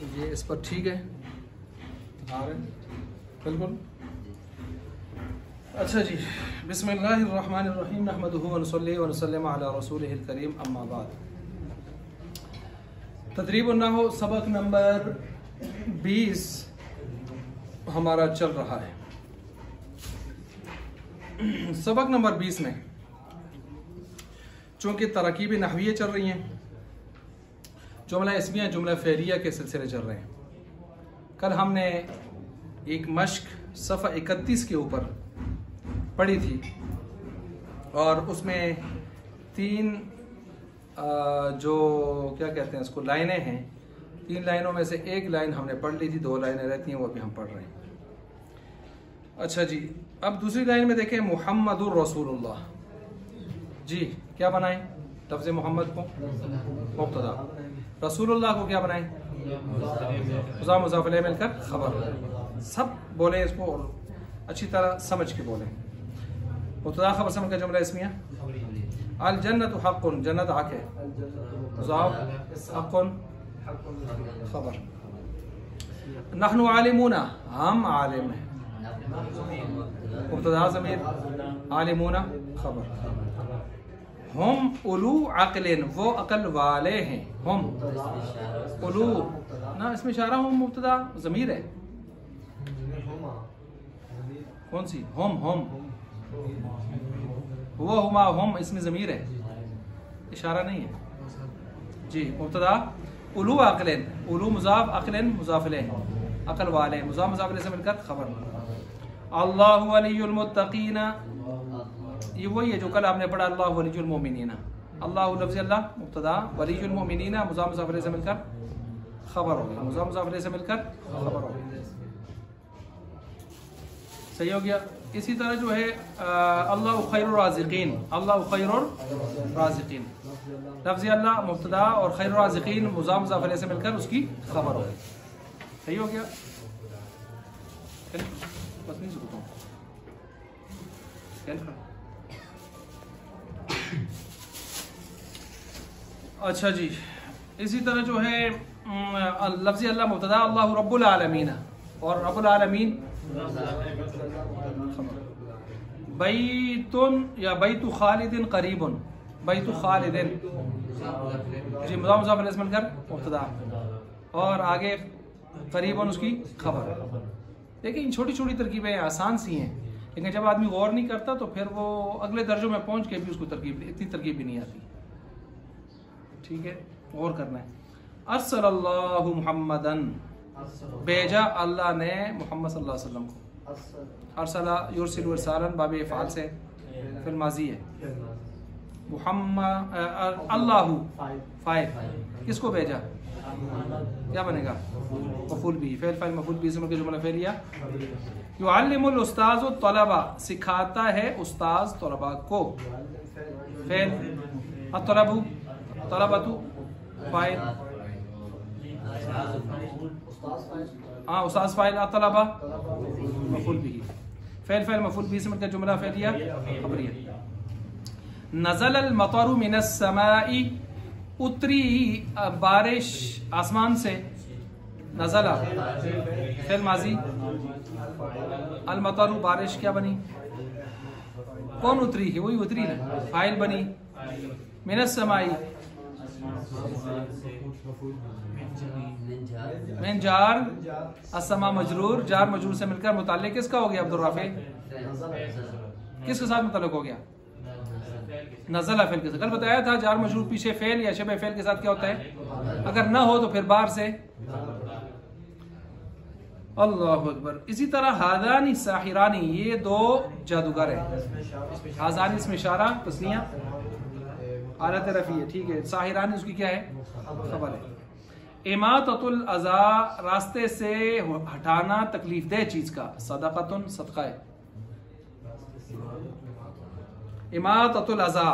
ये इस पर ठीक है आ रहे बिल्कुल। अच्छा जी, बिस्मिल्लाहिर्रहमानिर्रहीम नहमदुहु व नसल्ली व नसल्लिमु अला रसूलिहिल करीम अम्मा बाद। तदरीबुन नहव सबक नंबर 20 हमारा चल रहा है। सबक नंबर 20 में चूँकि तरकीब नहविया चल रही हैं, जुमला इस्मिया जुमला फ़ेलिया के सिलसिले चल रहे हैं। कल हमने एक मश्क सफ़ा 31 के ऊपर पढ़ी थी और उसमें 3 जो क्या कहते हैं उसको लाइनें हैं, 3 लाइनों में से एक लाइन हमने पढ़ ली थी, 2 लाइनें रहती हैं वो भी हम पढ़ रहे हैं। अच्छा जी, अब दूसरी लाइन में देखें मुहम्मदुर रसूलुल्लाह जी, क्या बनाएं? लफ्ज़ मोहम्मद को मुब्तदा, रसूलुल्लाह को क्या बनाएं? मुज़ाफ़ मुज़ाफ़ इलैहि मिलकर खबर। सब बोले इसको और अच्छी तरह समझ के बोलें। मुब्तदा खबर से मिलकर जुमला इस्मिया। अल जन्नतु हक़्क़ुन, जन्नत हक़ है। मुज़ाफ़ हक़्क़ुन खबर। नहनु आलिमूना, हम आलिम हैं। मुब्तदा ज़मीर, आलिमूना खबर। हम उलू अक़लिन, वो अक़ल वाले हैं। हम उलू ना, इसमें इशारा हम मुब्तदा ज़मीर है। कौन सी? हम वो हुमा, हम इसमें ज़मीर है, इशारा नहीं है जी। मुब्तदा उलू अक़लिन, उलू मुज़ाफ़, अक़लिन मुज़ाफ़ इलैहि, अक़ल वाले, मुज़ाफ़ मुज़ाफ़ इलैहि से मिलकर खबर। अल्लाहु वलियुल मुत्तक़ीना, ये वही है जो कल आपने पढ़ा, अल्लाह वलियुल मोमिनीना। अल्लाह लफ्ज़ अल्लाह मुब्तदा, वलियुल मोमिनीना मुज़ाफ़ मुज़ाफ़ इलैहि से मिलकर खबर हो गया, मुज़ाफ़ मुज़ाफ़ इलैहि से मिलकर खबर हो गया। सही हो गया। इसी तरह जो है अल्लाह खैरुर राज़िक़ीन, अल्लाह खैरुर राज़िक़ीन, लफ्ज़ अल्लाह मुब्तदा और खैरुर राज़िक़ीन मुज़ाफ़ मुज़ाफ़ इलैहि से मिलकर उसकी खबर हो गई। सही हो गया। बस नहीं सुनता हूँ। अच्छा जी, इसी तरह जो है लफ्ज़ अल्लाह मुब्तदा, अल्लाह रब्बुल आलमीन, और रब्बुल आलमीन बैतुन या बैतु खालिदिन करीबुन, बैतु खालिदिन जी, मुज़ाफ़ मुज़ाफ़ इलैहि से मिलकर मुब्तदा और आगे करीबुन उसकी खबर। देखिए इन छोटी छोटी तरकीबें आसान सी हैं, लेकिन जब आदमी गौर नहीं करता तो फिर वो अगले दर्जों में पहुंच के भी उसको इतनी तरकीब भी नहीं आती। ठीक है, गौर करना है। अर्सलल्लाहु मुहम्मदन, भेजा अल्लाह ने मोहम्मद सल्लल्लाहु अलैहि वसल्लम को। अरसला युरसिलु इरसालन बाब फ़ाल से फिल माज़ी है। मुहम्मद अल्लाहु फ़ाइल, किसको भेजा? क्या बनेगा? मफ़ूल भी, फ़ेल फ़ाइल मफ़ूल भी से मिलकर जुमला फ़ेलिया। युअल्लिमुल उस्ताज़ु तलबा, सिखाता है उस्ताज तलबा को। फ़ेल अत्तलबु, तलबतु फ़ाइल, हाँ उस्ताज फ़ाइल, अत्तलबा मफ़ूल भी, फ़ेल फ़ाइल मफ़ूल भी से मिलकर जुमला फ़ेलिया खबरिया। नज़लल मतरु मिनस समाई, उतरी बारिश आसमान से। नज़ला फ़ेल माज़ी, अल मतरु बारिश क्या बनी? कौन उतरी है? वही उतरी ना, फ़ाइल बनी। मिनस समाई मिन जार, अस्समा मजरूर, जार मजरूर से मिलकर मुताल्लिक़ किसका हो गया? अब्दुल राफ़ी, किसके साथ मुताल्लिक़ हो गया? नज़ला फ़ेल के साथ। कल बताया था जार मजरूर पीछे फ़ेल या शबे फ़ेल के साथ क्या होता है? अगर ना हो तो फिर बार से। अल्लाहु अकबर। इसी तरह हादानी साहिरानी, ये 2 जादूगर हैं। हाज़ानी इसमें इशारा तस्निया हालत रफ़ी है, ठीक है। साहिरानी उसकी क्या है? खबर है। इमाततुल अज़ा, रास्ते से हटाना तकलीफ दे चीज का। सदक़तुन, सदका है। इमाततुल अज़ा,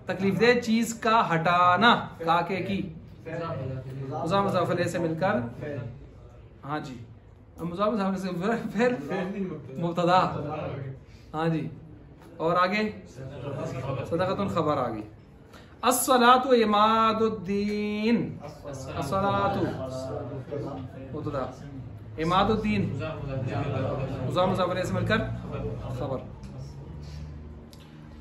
तकलीफ दे चीज का हटाना, काके की मुज़ाफ़ मुज़ाफ़ इलैहि से मिलकर, हाँ जी, मुज़ाफ़ मुज़ाफ़ इलैहि से फिर मुब्तदा, हाँ जी, और आगे सदक़तुन खबर आ गई। अस्सलातु इमादुद्दीन, अस्सलातु मुबतदा, इमादुद्दीन मुज़ाफ़ से मिलकर खबर।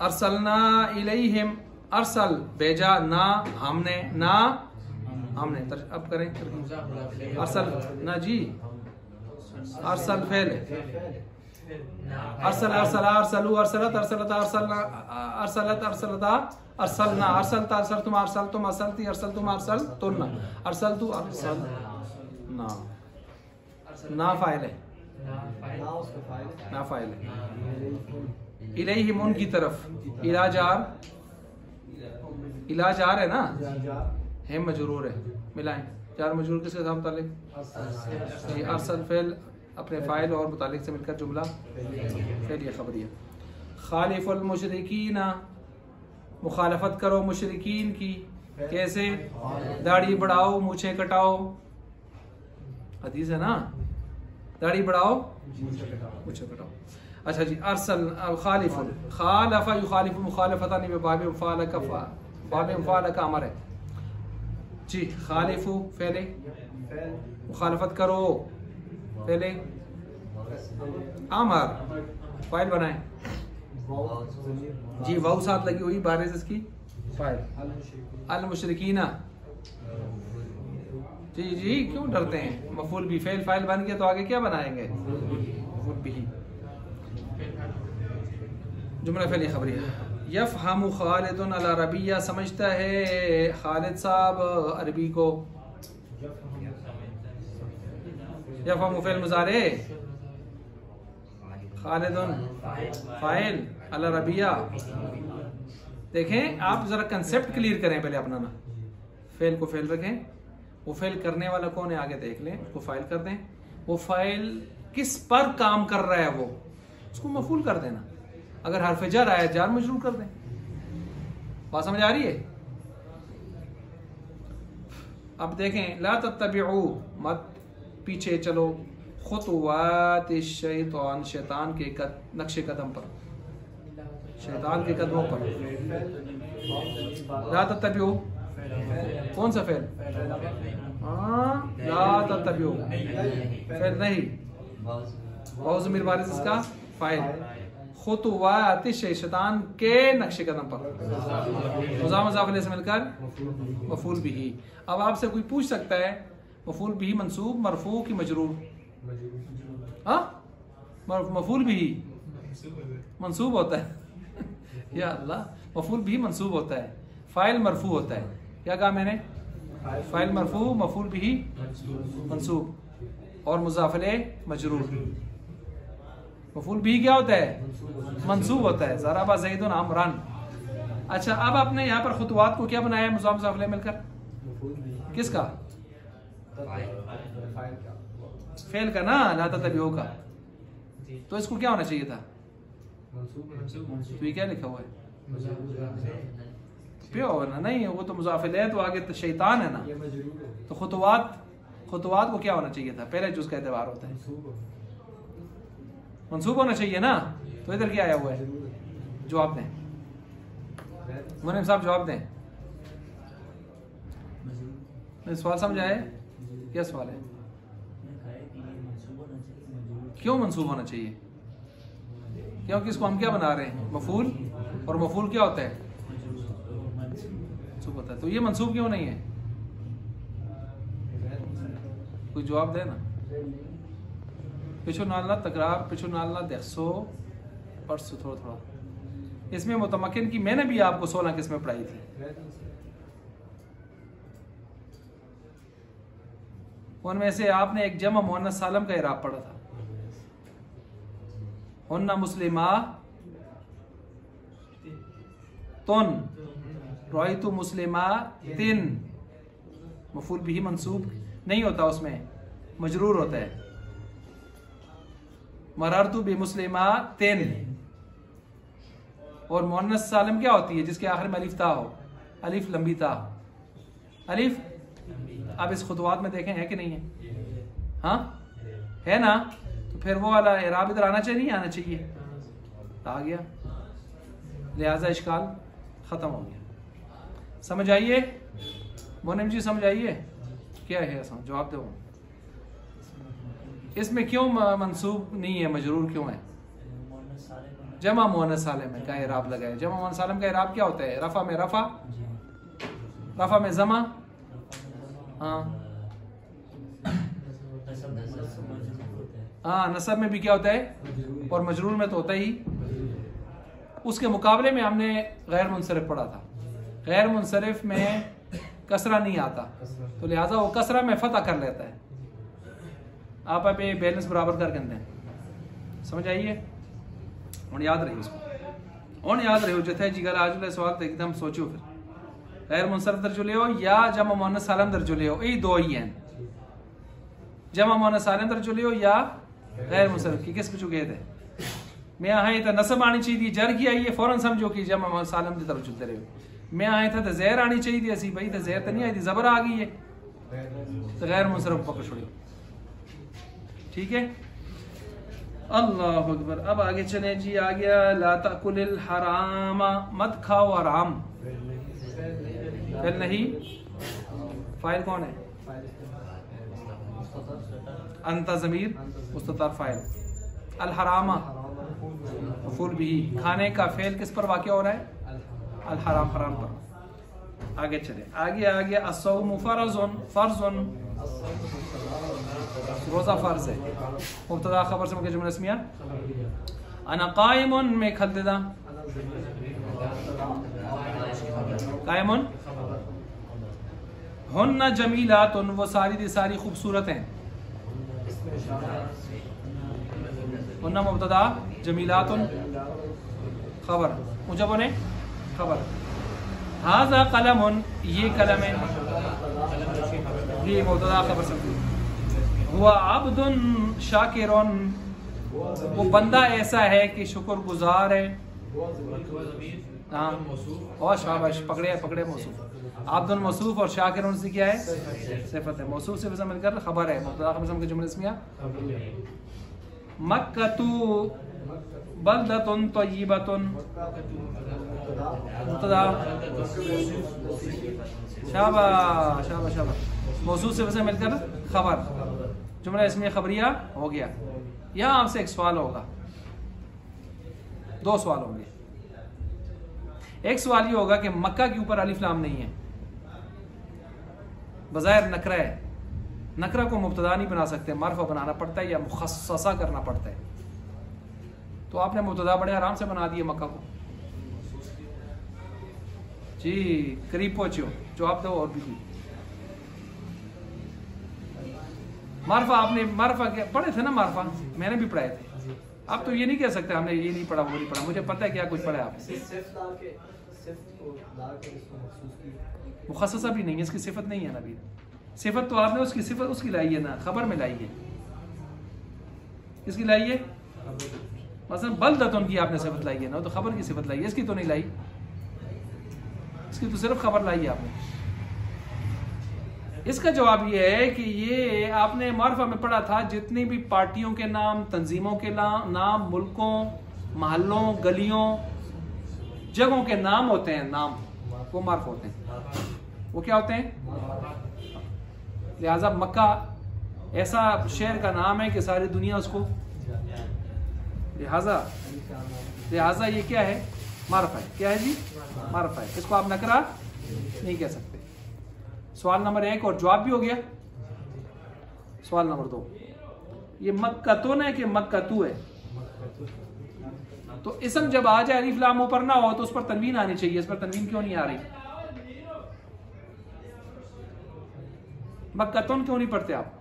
अरसलना इलैहिम, अरसल भेजा, ना हमने, ना हमने, अब करें अरसल ना जी, अरसल फेल, अरसल अरसला अरसलू अरसलत अरसलता अरसलना अरसलत अरसलता अरसलना अरसलता अरसलतुम अरसलतुम अरसलती अरसलतुम अरसलतुन्ना अरसलतु अरसलना, ना फाइल है, ना फाइल है। इलैहिम उनकी तरफ, इलाजार, इलाजार है ना, है मजरूर है, मिलाएं जार मजरूर किसके साथ मुतालिक, अरसल फेल अपने फाइल और मुतालिक से मिलकर जुमला फेल ये खबरिया। खालिफुल मुशरिकीना, मुखालफत करो मुशरिकीन की, कैसे, दाढ़ी बढ़ाओ मूछें कटाओ, हदीस है ना, दाढ़ी बढ़ाओ मूछें कटाओ। अच्छा जी, अरसल खालिफुल, खालफा युखालिफु मुखालफतन बाब मुफाल का, बाब मुफाल का अमर है जी। खालिफु फेले, मुखालफत करो फेले, अमर फाइल बनाए जी, वाव साथ लगी हुई बारिश इसकी फाइल। अल मुशरिकीना जी जी, क्यों डरते हैं, मफूल भी फेल फाइल बन गया तो आगे क्या बनाएंगे, मफूल भी। जुमला फेल खबरिया। यफ़हमु खालिदुन अल अरबिया, समझता है खालिद साहब अरबी को। यफ़हमु फेल मुज़ारे, खालिदुन फाइल, अल अरबिया। देखें आप जरा कंसेप्ट क्लियर करें पहले अपना ना, फेल को फेल रखें, वो फेल करने वाला कौन है आगे देख लें, उसको फाइल कर दें, वो फाइल किस पर काम कर रहा है वो, उसको मफूल कर देना। अगर हरफ जर आया जार मजरूर कर दें। बात समझ आ रही है? अब देखें, ला तत्तबिउ, मत पीछे चलो, खुतवात शैतान, शैतान के नक्शे कदम पर, शैतान के कदमों पर। ला तत्तबिउ कौन सा फेल, ला तत्तबिउ फेल नहीं, बहुत ज़मीर बारिश इसका फाइल। खुतवात शैतान के नक्शे कदम पर, मुज़ाफ़ से मिलकर मफूल बिही। अब आपसे कोई पूछ सकता है मफूल बिही मंसूब मरफू की मजरूर, हाँ मफूल बिही मंसूब होता है या अल्लाह, मफूल बिही मंसूब होता है, फाइल मरफू होता है। क्या कहा मैंने, फाइल मरफू मफूल बिही मंसूब और मुज़ाफ़ले मजरूर। मफूल भी क्या होता है, मंसूब होता है। ज़राबा ज़ैदुन अमरन। अच्छा, अब आपने यहाँ पर खुतवात को क्या बनाया, मुज़ाफ़ मिलकर किसका, फेल का ना, ला तत्तबिउ का। तो इसको क्या होना चाहिए था, तो ये क्या लिखा हुआ है, प्यो ना, नहीं वो तो मुज़ाफ़िल है, तो आगे तो शैतान है ना, तो खुतवात को क्या होना चाहिए था, पहले जुज़ का एतबार होता है, मंसूब होना चाहिए ना। तो इधर क्या आया हुआ है, जवाब दें मुनीम साहब, जवाब दें। सवाल समझ आए, क्या सवाल है, क्यों मंसूब होना चाहिए, क्योंकि इसको हम क्या बना रहे हैं, मफूल, और मफूल क्या होता है, मंसूब होता है। तो ये मंसूब क्यों नहीं है, कोई जवाब दे ना। पिछू नालना तकरार, पिछू नालना देखसो परसों थोड़ा इसमें मुतमक्किन की मैंने भी आपको 16 किस्में पढ़ाई थी। उनमें से आपने एक जमा मुअन्नस सालम का इराब पढ़ा था, हुन्ना मुस्लिमा तुन रॉयतु मुस्लिमा तिन, मफूल भी मंसूब नहीं होता, उसमें मजरूर होता है। मररतु बि मुस्लिमा तिन, और मुअन्नस सालिम क्या होती है, जिसके आखिर में अलिफ ता हो, अलिफ लंबी ता, अलिफ। अब इस खुतवात में देखें है कि नहीं है, हाँ है ना, तो फिर वो वाला इराब इधर आना चाहिए, नहीं आना चाहिए, आ गया, लिहाजा इश्काल खत्म हो गया। समझ आइए मोनिम जी, समझ आइए क्या है ऐसा, जवाब दो। इसमें क्यों मंसूब नहीं है, मजरूर क्यों है? जमा मुअन्नस सालिम का इराब लगाए। जमा मुअन्नस सालिम का इराब क्या होता है? रफा में रफा, रफा में जमा, हाँ हाँ, नसब में भी क्या होता है और मजरूर में तो होता ही। उसके मुकाबले में हमने गैर मुनसरिफ पढ़ा था। गैर मुनसरिफ में कसरा नहीं आता, तो लिहाजा वो कसरा में फतह कर लेता है। आप ये बैलेंस बराबर कर कहते हैं, समझ आइए। और याद रही उसको, और याद रही जथे जी गल आज सवाल तो एकदम सोचो। फिर गैर मुनसरिफ दर्जो ले या जमा मुअन्नस सालिम दर्जो ले, यही दो ही हैं। जमा मुअन्नस सालिम दर्जो ले या गैर मुनसरिफ की किस पिछू गए थे? मैं आए तो नसब आनी चाहिए, जर की आई है फौरन समझो कि जमा मुअन्नस सालिम की तरफ चलते रहे। मैं आए था तो जहर आनी चाहिए थी, भाई तो जहर तो नहीं आई थी, जबर आ गई है, तो गैर मुनसरिफ पकड़ छोड़ो। ठीक है, अल्लाह अकबर। अब आगे चले जी, आ गया ला ताकुलिल हरामा, मत खाओ हराम। फिर नहीं, फाइल कौन है? अंता ज़मीर मुस्ततर फाइल, अल हरामा मफ़ूल बिही, खाने का फेल किस पर वाक़या हो रहा है? अल हराम, हराम पर। आगे चले, आगे आ गया अस्सौमु फर्ज़ुन, फर्ज़ुन रोज़ा फ़र्ज़ है। मुब्तदा खबर से मुझे जुमला इस्मिया अना कायमुन में खलदा, कायमुन, हुन्ना जमीलातुन, वो सारी दी सारी खूबसूरत हैं। हुन्ना मुब्तदा, जमीलातुन खबर, मुझे ने खबर। हाज़ा कलमुन, ये कलम है, ये मुब्तदा खबर से। हुआ अब्दुन शाकिरुन, वो बंदा ऐसा है कि शुक्रगुजार है। हाँ, और शाबाश, पकड़े पकड़े मौसूफ। अब्दुल मौसूफ और शाकिरुन से क्या है? सिफत है। मौसूफ से वजह मिलकर खबर है, मुब्तदा खबर से जुमले इस्मिया। मक्कतु बलदतुन तय्यिबतुन, मुब्तदा, शाबाश शाबाश शाबाश, मौसूफ से वजह मिलकर खबर, जुमला इसमें खबरिया हो गया। यहाँ आपसे एक सवाल होगा, दो सवाल होंगे। एक सवाल ये होगा कि मक्का के ऊपर अलिफ लाम नहीं है, बज़ाहिर नकरा है, नकरा को मुब्तदा नहीं बना सकते, मार्फा बनाना पड़ता है या मुखस्ससा करना पड़ता है। तो आपने मुब्तदा बड़े आराम से बना दिए मक्का को। जी करीब पहुंचे हो, जवाब दो। और भी मार्फा, आपने मार्फा पढ़े थे ना? मार्फा मैंने भी पढ़ाए थे। आप तो ये नहीं कह सकते हमने ये नहीं पढ़ा वो नहीं पढ़ा, मुझे पता है क्या कुछ पढ़ा है आपने। मुखस्ससा भी नहीं है, इसकी सिफत नहीं है ना। अभी सिफत तो आपने उसकी सिफत उसकी लाई है ना, खबर में लाई है। किसकी लाई है? मसलन बलदतुन की आपने सिफत लाई है ना, तो खबर की सिफत लाई है, इसकी तो नहीं लाई, इसकी तो सिर्फ खबर लाई है आपने। इसका जवाब ये है कि ये आपने मार्फा में पढ़ा था, जितनी भी पार्टियों के नाम, तंजीमों के नाम, मुल्कों, महलों, गलियों, जगहों के नाम होते हैं, नाम वो मार्फ होते हैं। वो क्या होते हैं? लिहाजा मक्का ऐसा शहर का नाम है कि सारी दुनिया उसको, लिहाजा ये क्या है? मार्फा है। क्या है जी? मार्फा है। इसको आप नकरा नहीं कह सकते। सवाल नंबर 1 और जवाब भी हो गया। सवाल नंबर 2, ये मक्कतुन है कि मक्कतू है? तो इसम जब आ जाए अलिफ लाम ऊपर ना हो तो उस पर तनवीन आनी चाहिए, इस पर तनवीन क्यों नहीं आ रही? मक्कतुन क्यों नहीं पढ़ते आप?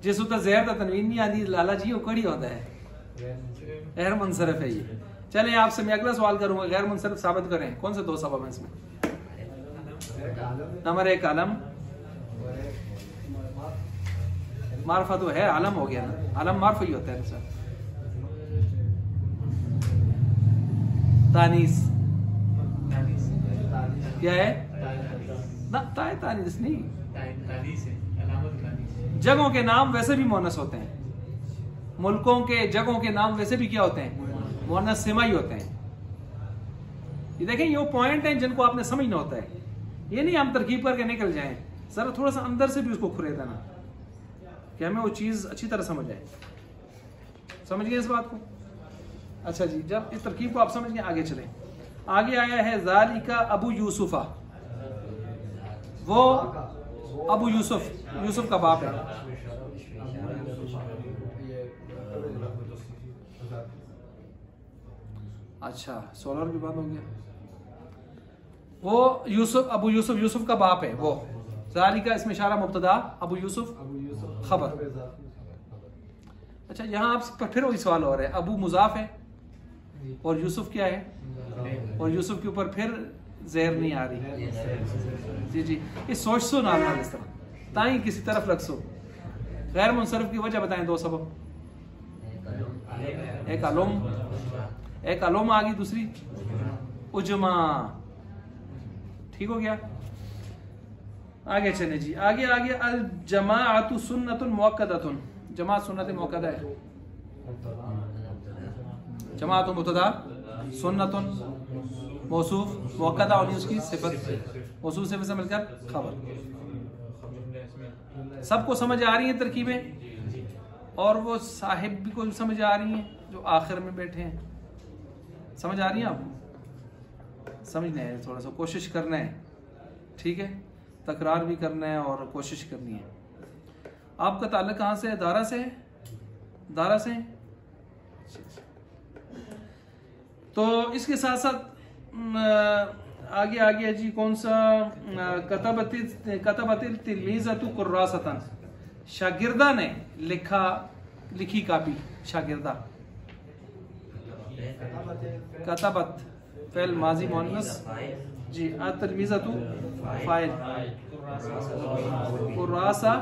जिस उतर जहर का तनवीन नहीं आती लाला जी वो कड़ी होता है, गैर मुनसरिफ है ये। चले आपसे मैं अगला सवाल करूंगा, गैर मुनसरिफ साबित करें। कौन से दो सबब हैं इसमें? नंबर 1 आलम, मार्फा तो है, आलम हो गया ना, आलम मार्फा ही होता है सर। तानीस क्या है? ना ताए तानीस नहीं, जगहों के नाम वैसे भी मोनस होते हैं, मुल्कों के, जगहों के नाम वैसे भी क्या होते हैं, मुअन्नस सिमा ही होते हैं। ये देखें, ये वो पॉइंट हैं जिनको आपने समझना होता है। ये नहीं हम तरकीब करके निकल जाएं, जरा थोड़ा सा अंदर से भी उसको खुरे देना कि हमें वो चीज अच्छी तरह समझ आए। समझ गए इस बात को? अच्छा जी, जब इस तरकीब को आप समझ गए, आगे चलें। आगे आया है ज़ालिका अबू यूसुफा, वो अबू यूसुफ, यूसुफ का बाप है। अच्छा, सोलर भी बंद हो गया। वो यूसुफ, अबू यूसुफ, यूसुफ का बाप है वो। ज़ालिका इसमें इशारा मुब्तदा, अबू यूसुफ खबर। अच्छा, यहाँ आप फिर वही सवाल हो रहा है, अबू मुजाफ है और यूसुफ क्या है, और यूसुफ के ऊपर फिर जहर नहीं आ रही। जी जी, ये सोच सो ना इस तरह ताई किसी तरफ लग सो। गैर मुनसरिफ की वजह बताएं, दो सबब। एक अलुम आ गई, दूसरी उजमा। ठीक हो गया? आगे चले जी, आगे आगे अल जमाअतु सुन्नतुन मुअक्कदतुन, जमाअत सुन्नत मुअक्कदा है। जमाअत मुब्तदा, सुन्नतुन मौसूफ, मुअक्कदा और उसकी सिफत, मौसूफ सिफत से मिलकर खबर। सबको समझ आ रही हैं तरकीबें, और वो साहिब भी को समझ आ रही हैं जो आखिर में बैठे हैं। समझ आ रही हैं आपको? समझना है, थोड़ा सा कोशिश करना है, ठीक है? तकरार भी करना है और कोशिश करनी है। आपका ताल्लुक कहाँ से है? दारा से है? दारा से है? तो इसके साथ साथ आगे आगे जी कौन सा, कतबतिल तिलमीज़तु कुर्रासतन, शागिर्दा ने लिखा, लिखी कापी, शागिर्दा। कतबत फेल माजी मुअन्नस जी, तिलमीज़तु फाइल, कुर्रासा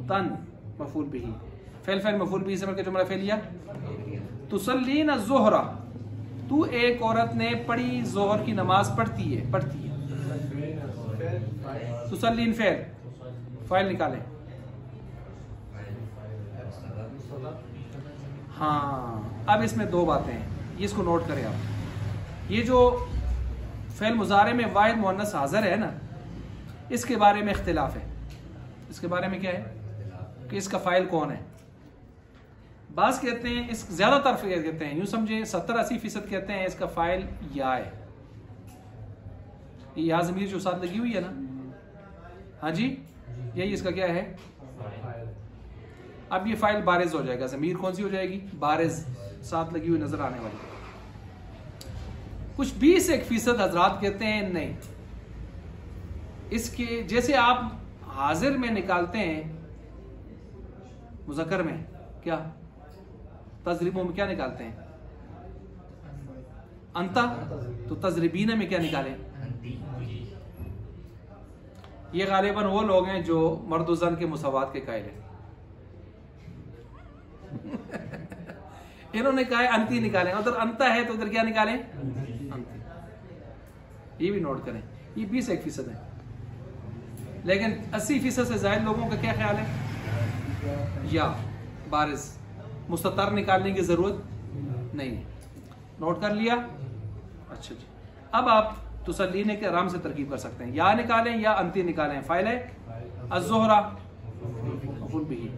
तन मफूल बिही, फेल फेल मफूल बिही से मिलकर जुमला फेलिया। तुसल्लीन ज़ुहरा, तू एक औरत ने पढ़ी, जोहर की नमाज पढ़ती है, पढ़ती है। तुसल्लीन फेल, फाइल निकाले। हाँ, अब इसमें दो बातें हैं, ये इसको नोट करें आप। ये जो फेल मुजारे में वाहिद मुअन्नस हाज़िर है ना, इसके बारे में इख्तिलाफ है। इसके बारे में क्या है कि इसका फाइल कौन है। बास कहते हैं, इस ज्यादातर कहते हैं, यूं समझे 70-80% कहते हैं इसका फाइल या है। ये या ज़मीर जो साथ लगी हुई है ना, हाँ जी, यही इसका क्या है। अब ये फाइल बारिज हो जाएगा। ज़मीर कौन सी हो जाएगी? बारिज, साथ लगी हुई नजर आने वाली। कुछ 20-1% हजरात कहते हैं नहीं, इसके जैसे आप हाजिर में निकालते हैं, मुज़क्कर में क्या, तजरीबों में क्या निकालते हैं, अंता, तो तजरीबीन में क्या निकालें। ये गालिबन वो लोग हैं जो मर्द और ज़न के मुसावात के कायल हैं। इन्होंने कहा है अंती निकालें, उधर अंता है तो उधर क्या निकालें, अंती। ये भी नोट करें, ये 20-1% है। लेकिन 80% से ज्यादा लोगों का क्या ख्याल है, या बारिज, मुस्ततर निकालने की जरूरत नहीं है। नोट कर लिया? अच्छा जी, अब आप तुसल्लीने के आराम से तरकीब कर सकते हैं। या निकालें या अंती निकालें। फाइल है अज़्ज़ुहरा मफ़ूल बिही,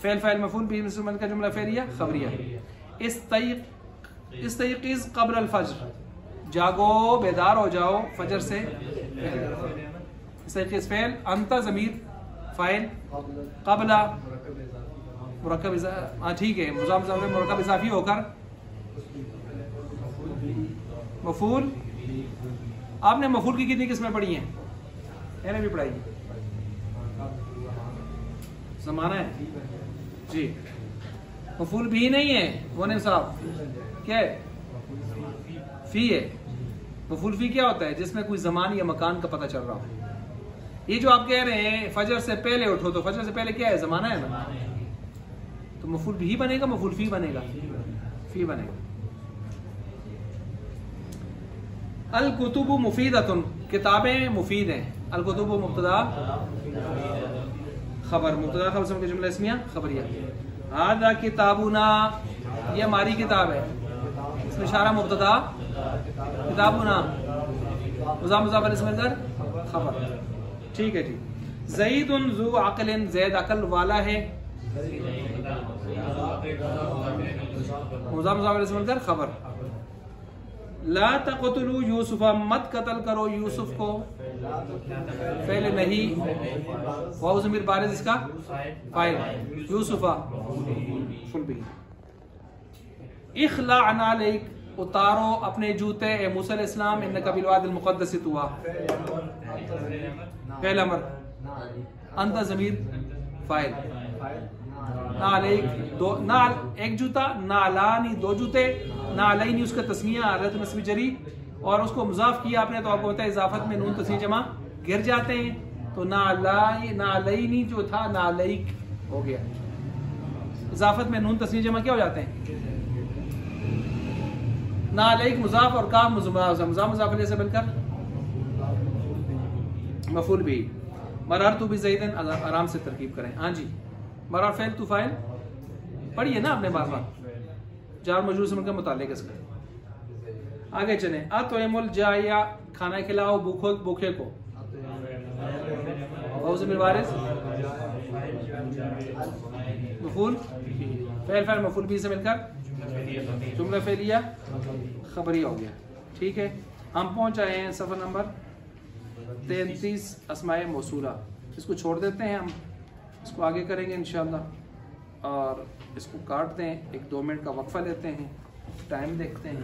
फेल फाइल मफ़ूल बिही मिसल का जुमला फेरिया खबरिया। इस्तयक़िज़ क़ब्ल अल फ़ज्र, जागो, बेदार हो जाओ फजर से। इस्तयक़िज़ फेल, अंता ज़मीर फाइल, क़ब्ला मुरक्कब, हाँ ठीक है, मुरक्कब इज़ाफ़ी होकर मफूल। आपने मफूल की कितनी किस्में पढ़ी हैं? मैंने भी पढ़ाई। ज़माना है जी, मफूल भी नहीं है मोने साहब, क्या है, फी है। मफूल फी क्या होता है? जिसमें कोई ज़मान या मकान का पता चल रहा हो। ये जो आप कह रहे हैं फजर से पहले उठो, तो फजर से पहले क्या है, ज़माना है ना, तो मफूल भी बनेगा, मफूल फी बनेगा, फी बनेगा। अल कुतुबु मुफीदतुन, किताबें मुफीद हैं। अल कुतुबु मुब्तदा खबर, मुब्तदा खबर से जुमला इस्मिया खबरिया। हादा किताबुना, ये हमारी किताब है, इसमें इशारा मुब्तदा किताबुना, मुज़ाफ मुज़ाफ अलैहि मिलकर खबर। ठीक है जी। ज़ईदुन ज़ू अक़लिन, ज़ैद अकल वाला है, मुज़ाफ मुज़ाफ अलैहि मिलकर खबर। ला तक़तुलू यूसुफ़ा, मत कत्ल करो यूसुफ को, पहले नहीं, वाउ ज़मीर बारिज़ इसका फाइल, यूसुफ़ा फुल भी। इख़ला अनालैक, उतारो अपने जूते ए मूसा अलैहिस्सलाम, इन्नका बिल वादिल मुक़द्दस तुवा, पहला अमर, अंता ज़मीर फाइल, नालैक दो, नाल एक जूता, नालानी दो जूते, नालैनी उसका तस्निया रद नस्ब जरी, और उसको मुज़ाफ किया आपने तो आपको पता है इजाफत में नून तस्नीह जमा गिर जाते हैं, तो नालैनी जो था नालैक हो गया, इजाफत में नून तस्नीह जमा क्या हो जाते हैं, नालैक मुज़ाफ और काफ मुज़ाफ मुज़ाफ अलैहि से बनकर मफूल भी। मरार तू भी ज़ैदन, आराम से तरकीब करें। हाँ जी, मरार फ़ैल तू फ़ाइल पढ़िए ना आपने बार बार, जार मजरूर से मिलकर मुताल्लिक़ इसका। आगे चलें। अतइमुल जाया, खाना खिलाओ भूखे को, वारिस मफूल फ़ैल फ़ैल मफूल भी से मिलकर जुमला फ़ेलिया खबरिया हो गया। ठीक है, हम पहुंच आए हैं सफ़र नंबर 33 अस्माए मौसूला। इसको छोड़ देते हैं, हम इसको आगे करेंगे इंशाअल्लाह, और इसको काट दें, 1-2 मिनट का वक्फा लेते हैं, टाइम देखते हैं।